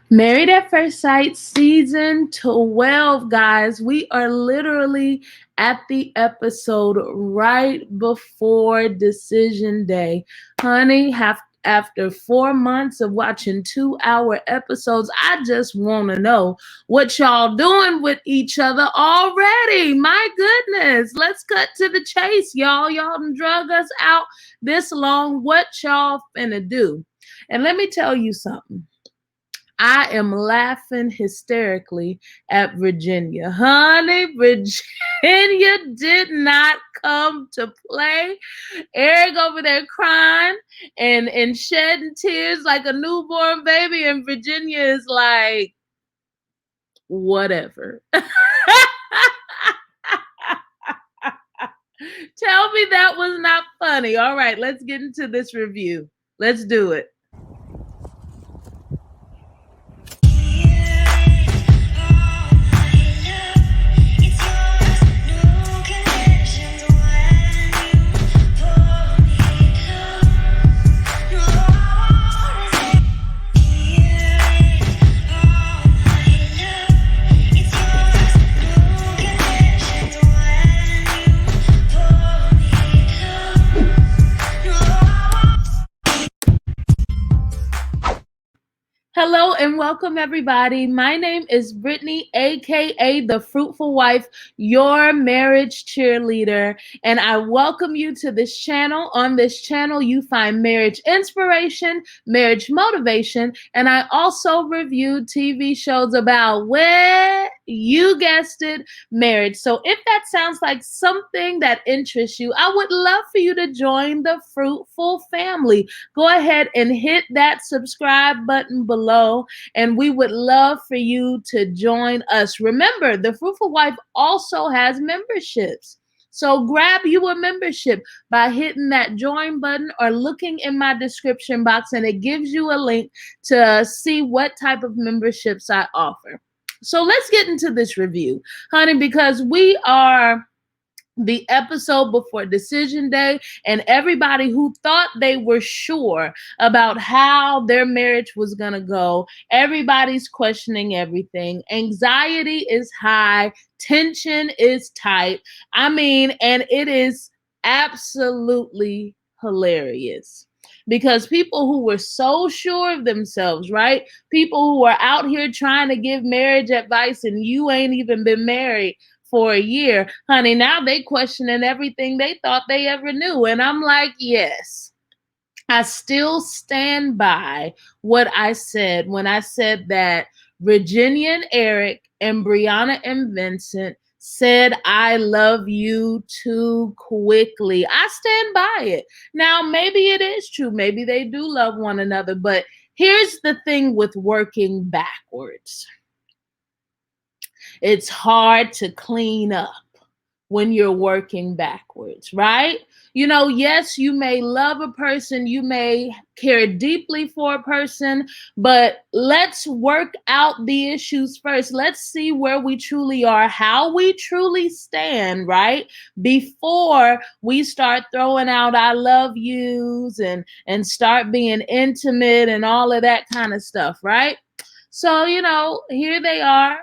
Married at First Sight, season 12, guys. We are literally at the episode right before decision day. Honey, after 4 months of watching 2-hour episodes, I just want to know what y'all doing with each other already. My goodness. Let's cut to the chase, y'all. Y'all done drug us out this long. What y'all finna do? And let me tell you something. I am laughing hysterically at Virginia. Honey, Virginia did not come to play. Eric over there crying and shedding tears like a newborn baby, and Virginia is like, whatever. Tell me that was not funny. All right, let's get into this review. Let's do it. Hello and welcome, everybody. My name is Brittany, aka the Fruitful Wife, your marriage cheerleader, and I welcome you to this channel. On this channel, you find marriage inspiration, marriage motivation, and I also review TV shows about, where you guessed it, marriage. So if that sounds like something that interests you, I would love for you to join the Fruitful family. Go ahead and hit that subscribe button below, and we would love for you to join us. Remember, the Fruitful Wife also has memberships. So grab you a membership by hitting that join button or looking in my description box, and it gives you a link to see what type of memberships I offer. So let's get into this review, honey, because we are the episode before decision day, and everybody who thought they were sure about how their marriage was going to go, everybody's questioning everything. Anxiety is high, tension is tight. And it is absolutely hilarious. Because people who were so sure of themselves, right? People who are out here trying to give marriage advice, and you ain't even been married for a year, honey, now they questioning everything they thought they ever knew. And I'm like, yes, I still stand by what I said when I said that Virginia and Eric and Brianna and Vincent said I love you too quickly. I stand by it. Now, maybe it is true. Maybe they do love one another. But here's the thing with working backwards. It's hard to clean up when you're working backwards, right? Yes, you may love a person, you may care deeply for a person, but let's work out the issues first. Let's see where we truly are, how we truly stand, right? Before we start throwing out I love yous and start being intimate and all of that kind of stuff, right? So, here they are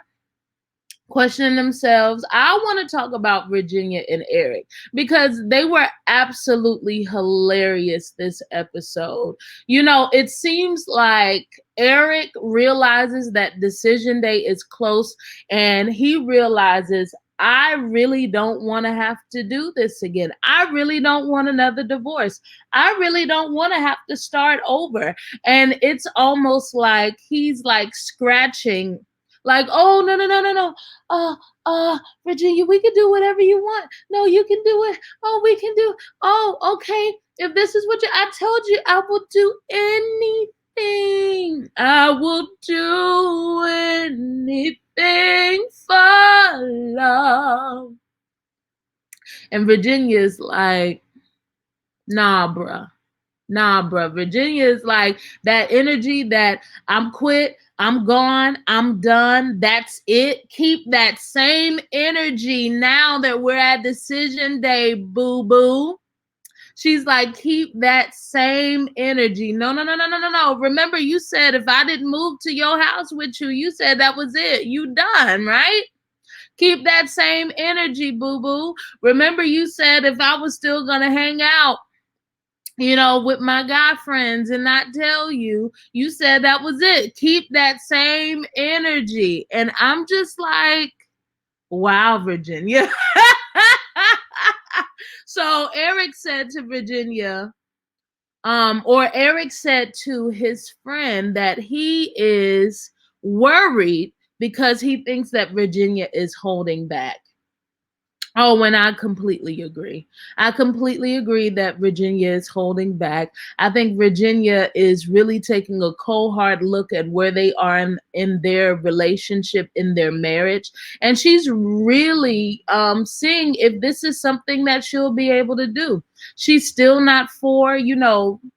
questioning themselves. I want to talk about Virginia and Eric because they were absolutely hilarious this episode. It seems like Eric realizes that decision day is close, and he realizes, I really don't want to have to do this again. I really don't want another divorce. I really don't want to have to start over. And it's almost like he's like scratching, like, oh, no, no, no, no, no. Virginia, we can do whatever you want. No, you can do it. Oh, we can do. Oh, okay. If this is what I told you, I will do anything. I will do anything for love. And Virginia's like, nah, bruh. Nah, bruh. Virginia is like that energy that I'm quit, I'm gone, I'm done, that's it. Keep that same energy now that we're at decision day, boo-boo. She's like, keep that same energy. No, no, no, no, no, no, no. Remember, you said if I didn't move to your house with you, you said that was it. You done, right? Keep that same energy, boo-boo. Remember, you said if I was still gonna hang out, with my guy friends and not tell you, you said that was it. Keep that same energy. And I'm just like, wow, Virginia. So Eric said to Virginia, or Eric said to his friend that he is worried because he thinks that Virginia is holding back. Oh, and I completely agree. I completely agree that Virginia is holding back. I think Virginia is really taking a cold, hard look at where they are in their relationship, in their marriage. And she's really seeing if this is something that she'll be able to do. She's still not for,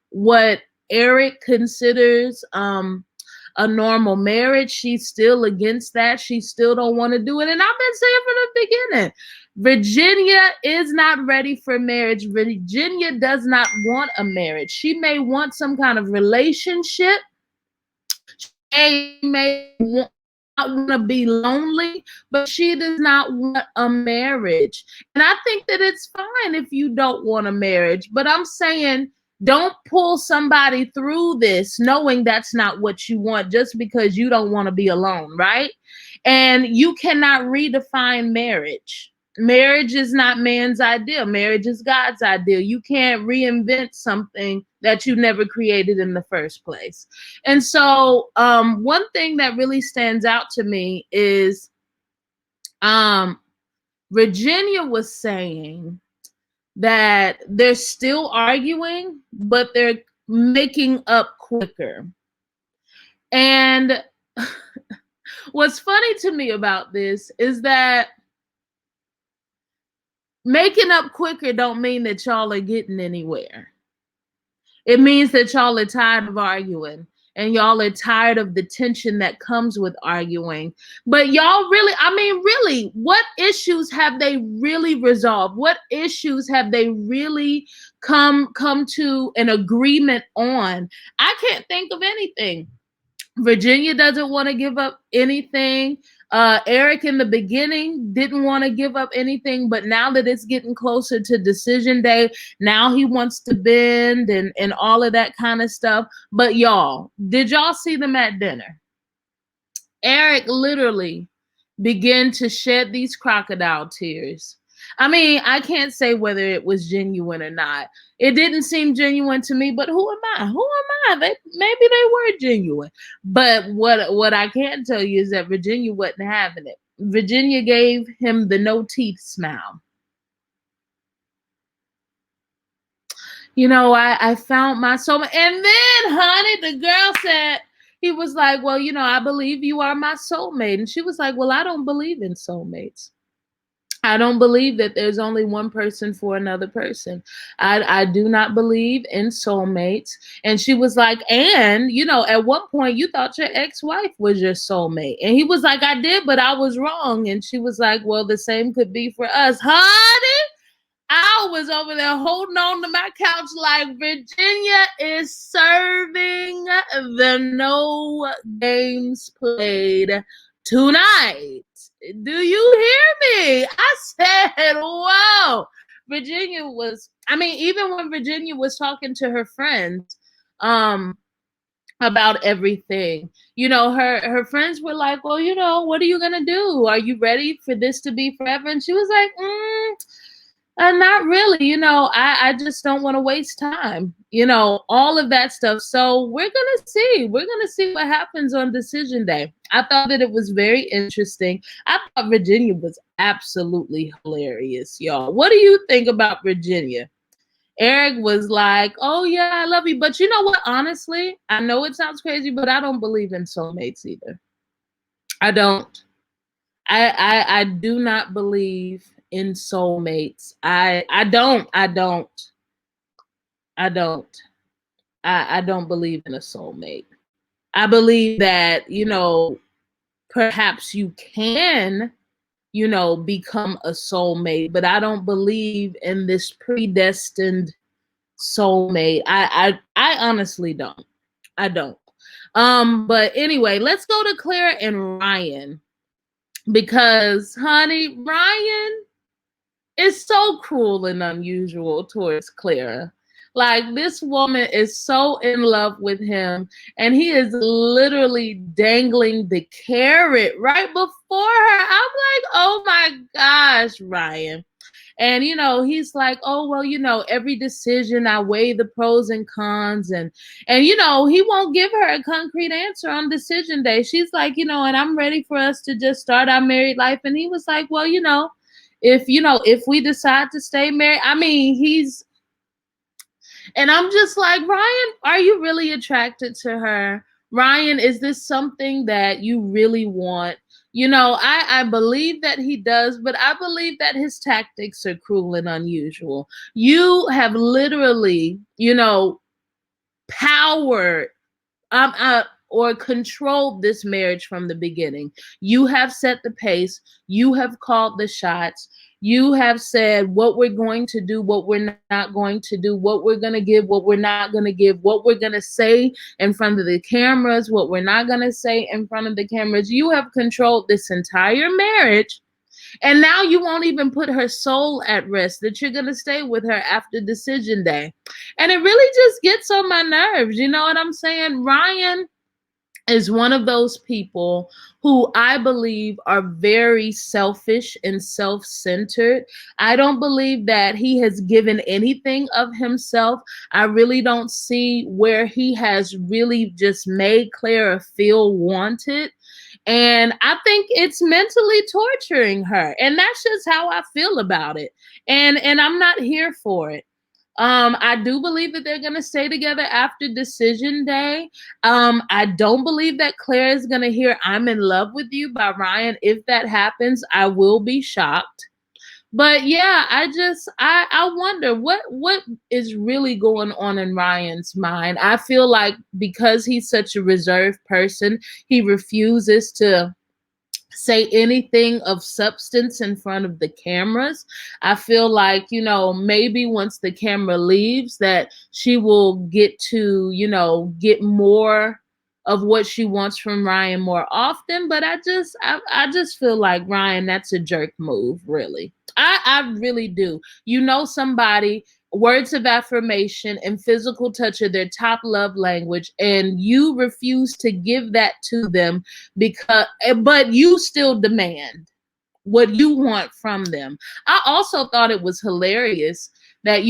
what Eric considers a normal marriage. She's still against that. She still don't want to do it. And I've been saying from the beginning, Virginia is not ready for marriage. Virginia does not want a marriage. She may want some kind of relationship. She may not want to be lonely, but she does not want a marriage. And I think that it's fine if you don't want a marriage, but I'm saying don't pull somebody through this knowing that's not what you want just because you don't want to be alone, right? And you cannot redefine marriage. Marriage is not man's idea. Marriage is God's idea. You can't reinvent something that you never created in the first place. And so one thing that really stands out to me is Virginia was saying that they're still arguing, but they're making up quicker. And what's funny to me about this is that making up quicker don't mean that y'all are getting anywhere. It means that y'all are tired of arguing and y'all are tired of the tension that comes with arguing. But y'all really, what issues have they really resolved? What issues have they really come to an agreement on? I can't think of anything. Virginia doesn't want to give up anything. Eric in the beginning didn't want to give up anything, but now that it's getting closer to decision day, now he wants to bend and all of that kind of stuff. But y'all, did y'all see them at dinner? Eric literally began to shed these crocodile tears. I mean, I can't say whether it was genuine or not. It didn't seem genuine to me, but who am I? Who am I? Maybe they were genuine. But what I can tell you is that Virginia wasn't having it. Virginia gave him the no teeth smile. I found my soulmate. And then, honey, the girl said, he was like, well, I believe you are my soulmate. And she was like, well, I don't believe in soulmates. I don't believe that there's only one person for another person. I do not believe in soulmates. And she was like, and, at one point you thought your ex-wife was your soulmate. And he was like, I did, but I was wrong. And she was like, well, the same could be for us. Honey, I was over there holding on to my couch like Virginia is serving the no games played tonight. Do you hear me? I said, whoa. Virginia was, even when Virginia was talking to her friends about everything, her friends were like, well, what are you going to do? Are you ready for this to be forever? And she was like, not really, I just don't want to waste time, all of that stuff. So we're going to see what happens on decision day. I thought that it was very interesting. I thought Virginia was absolutely hilarious, y'all. What do you think about Virginia? Eric was like, oh yeah, I love you. But you know what? Honestly, I know it sounds crazy, but I don't believe in soulmates either. I don't. I do not believe in soulmates. I don't believe in a soulmate. I believe that, perhaps you can, become a soulmate, but I don't believe in this predestined soulmate. I honestly don't. I don't. But anyway, let's go to Claire and Ryan, because honey, Ryan is so cruel and unusual towards Clara. Like, this woman is so in love with him, and he is literally dangling the carrot right before her. I'm like, oh my gosh, Ryan. And he's like, oh well, every decision I weigh the pros and cons, and he won't give her a concrete answer on decision day. She's like, and I'm ready for us to just start our married life. And he was like, well, if we decide to stay married, I mean, and I'm just like, Ryan, are you really attracted to her? Ryan, is this something that you really want? I believe that he does, but I believe that his tactics are cruel and unusual. You have literally, powered or controlled this marriage from the beginning. You have set the pace. You have called the shots. You have said what we're going to do, what we're not going to do, what we're going to give, what we're not going to give, what we're going to say in front of the cameras, what we're not going to say in front of the cameras. You have controlled this entire marriage. And now you won't even put her soul at rest, that you're going to stay with her after decision day. And it really just gets on my nerves. You know what I'm saying? Ryan is one of those people who I believe are very selfish and self-centered. I don't believe that he has given anything of himself. I really don't see where he has really just made Clara feel wanted. And I think it's mentally torturing her. And that's just how I feel about it. And I'm not here for it. I do believe that they're gonna stay together after decision day. I don't believe that Claire is gonna hear "I'm in love with you" by Ryan. If that happens, I will be shocked. But yeah, I wonder what is really going on in Ryan's mind. I feel like because he's such a reserved person, he refuses to say anything of substance in front of the cameras. I feel like, maybe once the camera leaves, that she will get to, get more of what she wants from Ryan more often. But I just feel like, Ryan, that's a jerk move, really. I really do. Somebody, words of affirmation and physical touch are their top love language, and you refuse to give that to them, but you still demand what you want from them. I also thought it was hilarious that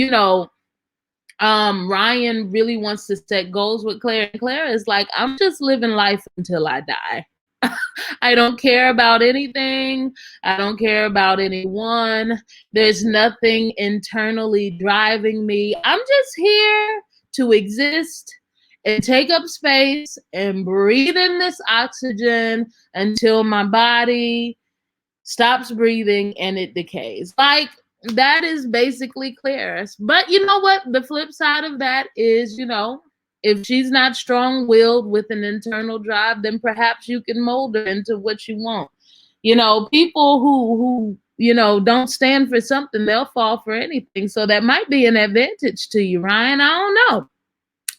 Ryan really wants to set goals with Claire, and Claire is like, I'm just living life until I die. I don't care about anything. I don't care about anyone. There's nothing internally driving me. I'm just here to exist and take up space and breathe in this oxygen until my body stops breathing and it decays. Like, that is basically Claire's. But you know what? The flip side of that is, if she's not strong-willed with an internal drive, then perhaps you can mold her into what you want. People who don't stand for something, they'll fall for anything. So that might be an advantage to you, Ryan. I don't know.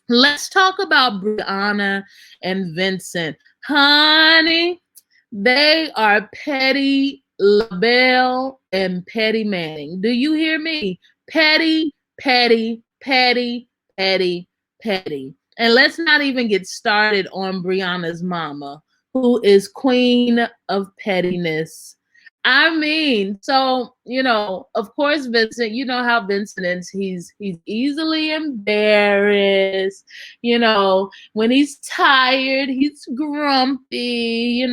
Let's talk about Brianna and Vincent. Honey, they are Petty LaBelle and Petty Manning. Do you hear me? Petty, petty, petty, petty, petty. And let's not even get started on Brianna's mama, who is queen of pettiness. I mean, so, of course, Vincent, you know how Vincent is. He's easily embarrassed. When he's tired, he's grumpy,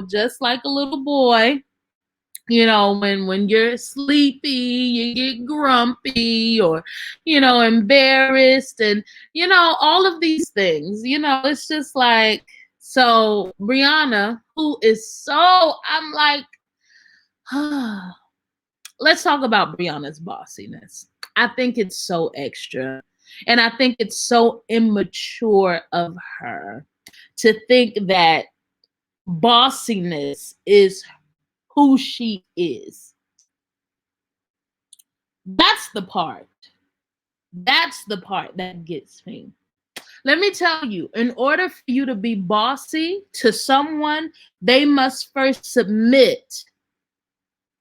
just like a little boy. When you're sleepy, you get grumpy, or embarrassed, and all of these things. It's just like, so Brianna, who is so, I'm like, let's talk about Brianna's bossiness. I think it's so extra. And I think it's so immature of her to think that bossiness is who she is. That's the part That's the part that gets me. Let me tell you, in order for you to be bossy to someone, they must first submit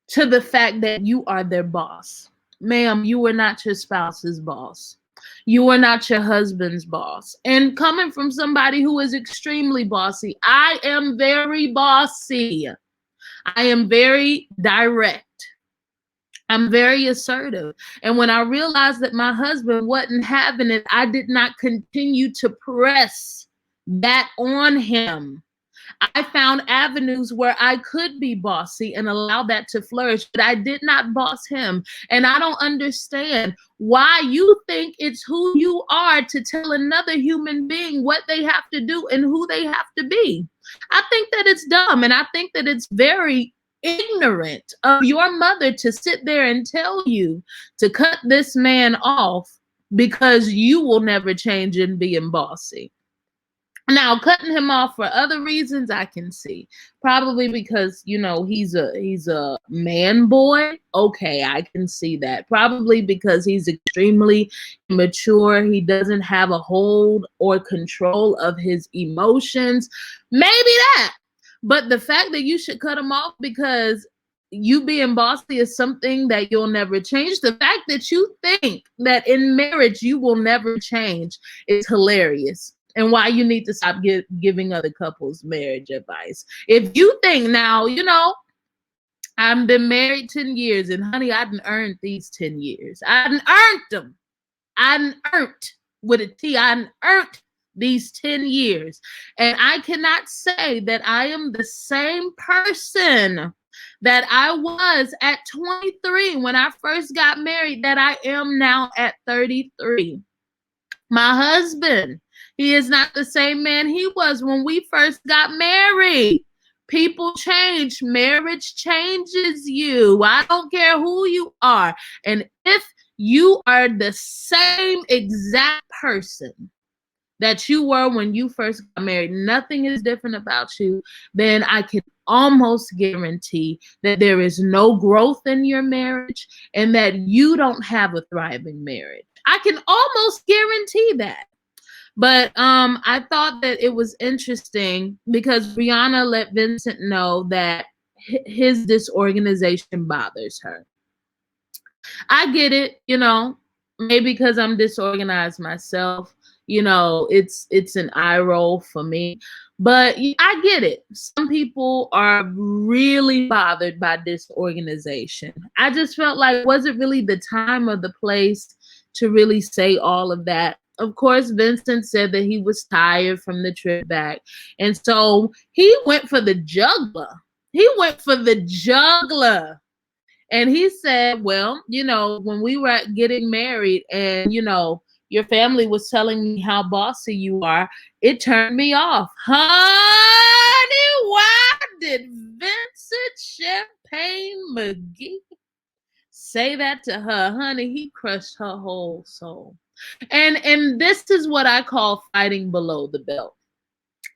to the fact that you are their boss. Ma'am, you are not your spouse's boss. You are not your husband's boss. And coming from somebody who is extremely bossy, I am very bossy. I am very direct. I'm very assertive. And when I realized that my husband wasn't having it, I did not continue to press that on him. I found avenues where I could be bossy and allow that to flourish, but I did not boss him. And I don't understand why you think it's who you are to tell another human being what they have to do and who they have to be. I think that it's dumb, and I think that it's very ignorant of your mother to sit there and tell you to cut this man off because you will never change in being bossy. Now, cutting him off for other reasons, I can see. Probably because, you know, he's a man boy. Okay, I can see that. Probably because he's extremely immature. He doesn't have a hold or control of his emotions. Maybe that. But the fact that you should cut him off because you being bossy is something that you'll never change. The fact that you think that in marriage you will never change is hilarious, and why you need to stop giving other couples marriage advice. If you think now, you know, I've been married 10 years, and honey, I done earned these 10 years. I done earned them. I done earned with a T. I done earned these 10 years. And I cannot say that I am the same person that I was at 23 when I first got married that I am now at 33. My husband, he is not the same man he was when we first got married. People change. Marriage changes you. I don't care who you are. And if you are the same exact person that you were when you first got married, nothing is different about you, then I can almost guarantee that there is no growth in your marriage and that you don't have a thriving marriage. I can almost guarantee that. But I thought that it was interesting because Brianna let Vincent know that his disorganization bothers her. I get it, you know, maybe because I'm disorganized myself, you know, it's an eye roll for me. But I get it. Some people are really bothered by disorganization. I just felt like, was it really the time or the place to really say all of that? Of course, Vincent said that he was tired from the trip back. And so he went for the juggler. He went for the juggler. And he said, well, you know, when we were getting married and, you know, your family was telling me how bossy you are, it turned me off. Honey, why did Vincent Champagne McGee say that to her? Honey, he crushed her whole soul. And this is what I call fighting below the belt.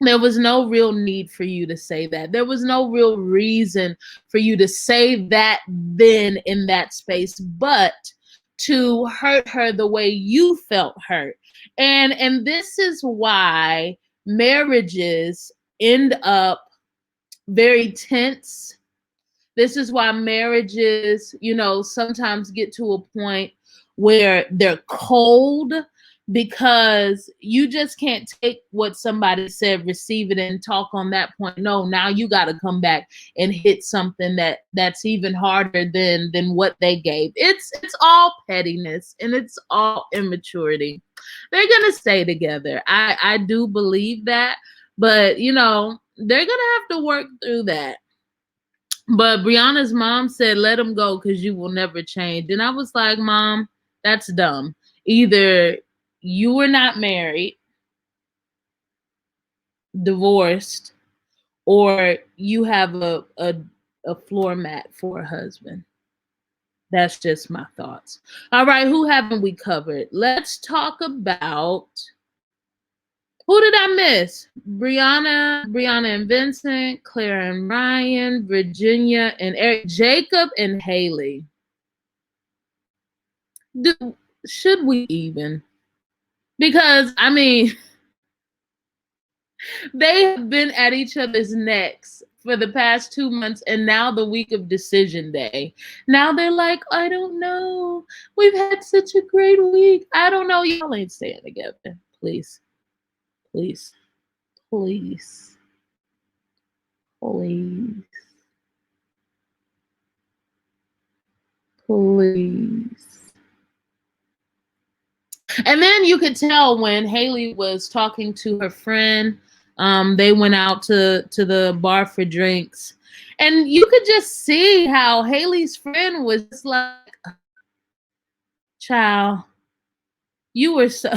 There was no real need for you to say that. There was no real reason for you to say that then in that space, but to hurt her the way you felt hurt. And this is why marriages end up very tense. This is why marriages, you know, sometimes get to a point where they're cold because you just can't take what somebody said, receive it, and talk on that point. No, now you got to come back and hit something that's even harder than what they gave. It's all pettiness and it's all immaturity. They're gonna stay together. I do believe that, but you know, they're gonna have to work through that. But Brianna's mom said, let him go because you will never change. And I was like, Mom, that's dumb. Either you were not married, divorced, or you have a floor mat for a husband. That's just my thoughts. All right, who haven't we covered? Let's talk about, who did I miss? Brianna and Vincent, Claire and Ryan, Virginia and Eric, Jacob and Haley. should we even? Because I mean, they have been at each other's necks for the past 2 months, and now the week of decision day. Now they're like, I don't know. We've had such a great week. I don't know. Y'all ain't staying together. Please. Please. Please. Please. Please. And then you could tell when Haley was talking to her friend, they went out to the bar for drinks. And you could just see how Haley's friend was just like, child, you were so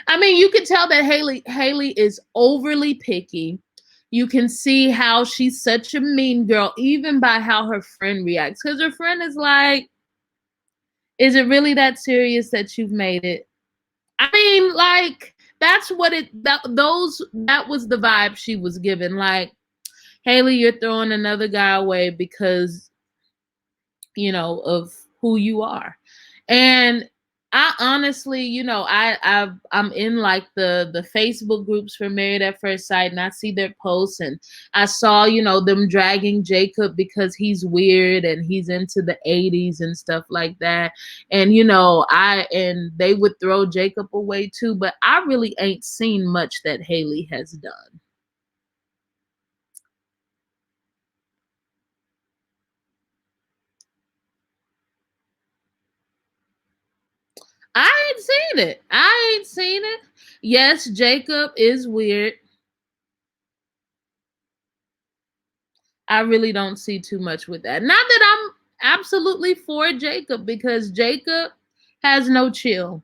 I mean, you could tell that Haley is overly picky. You can see how she's such a mean girl, even by how her friend reacts. Because her friend is like, is it really that serious that you've made it? I mean, like, that's what that was the vibe she was given. Like, Haley, you're throwing another guy away because, of who you are. And I honestly, I'm in like the Facebook groups for Married at First Sight, and I see their posts, and I saw, them dragging Jacob because he's weird and he's into the 80s and stuff like that. And and they would throw Jacob away too, but I really ain't seen much that Haley has done. I ain't seen it. I ain't seen it. Yes, Jacob is weird. I really don't see too much with that. Not that I'm absolutely for Jacob, because Jacob has no chill.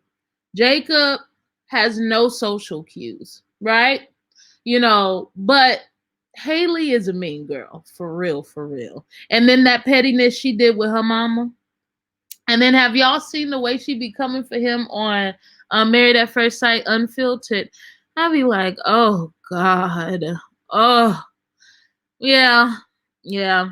Jacob has no social cues, right? But Haley is a mean girl, for real, for real. And then that pettiness she did with her mama. And then have y'all seen the way she be coming for him on Married at First Sight Unfiltered? I be like, oh God. Oh, yeah. Yeah.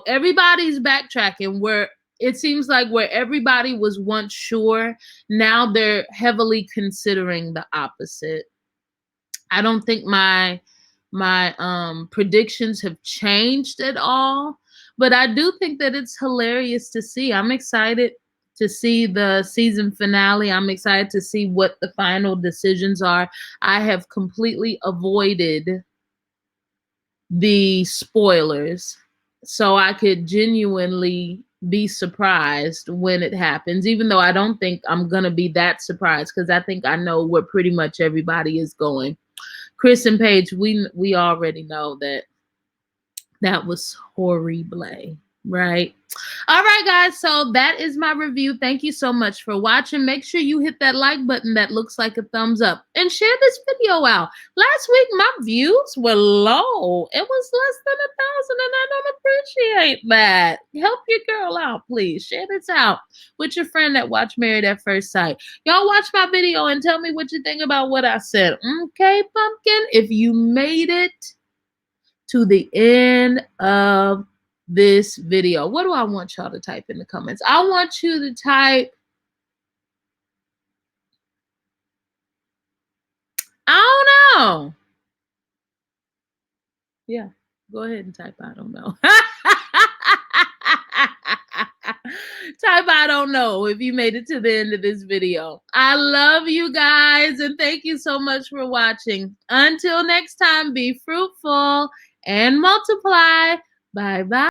Everybody's backtracking where it seems like where everybody was once sure, now they're heavily considering the opposite. I don't think my predictions have changed at all, but I do think that it's hilarious to see. I'm excited to see the season finale. I'm excited to see what the final decisions are. I have completely avoided the spoilers so I could genuinely be surprised when it happens, even though I don't think I'm going to be that surprised, because I think I know where pretty much everybody is going. Chris and Paige, we already know that was horrible, right? All right, guys, so that is my review. Thank you so much for watching. Make sure you hit that like button that looks like a thumbs up, and share this video out. Last week my views were low. It was less than 1,000, and I don't appreciate that. Help your girl out, please. Share this out with your friend that watched Married at First Sight. Y'all watch my video and tell me what you think about what I said. Okay, pumpkin, if you made it to the end of this video, what do I want y'all to type in the comments? I want you to type, I don't know. Yeah, go ahead and type, I don't know. Type, I don't know, if you made it to the end of this video. I love you guys, and thank you so much for watching. Until next time, be fruitful and multiply. Bye-bye.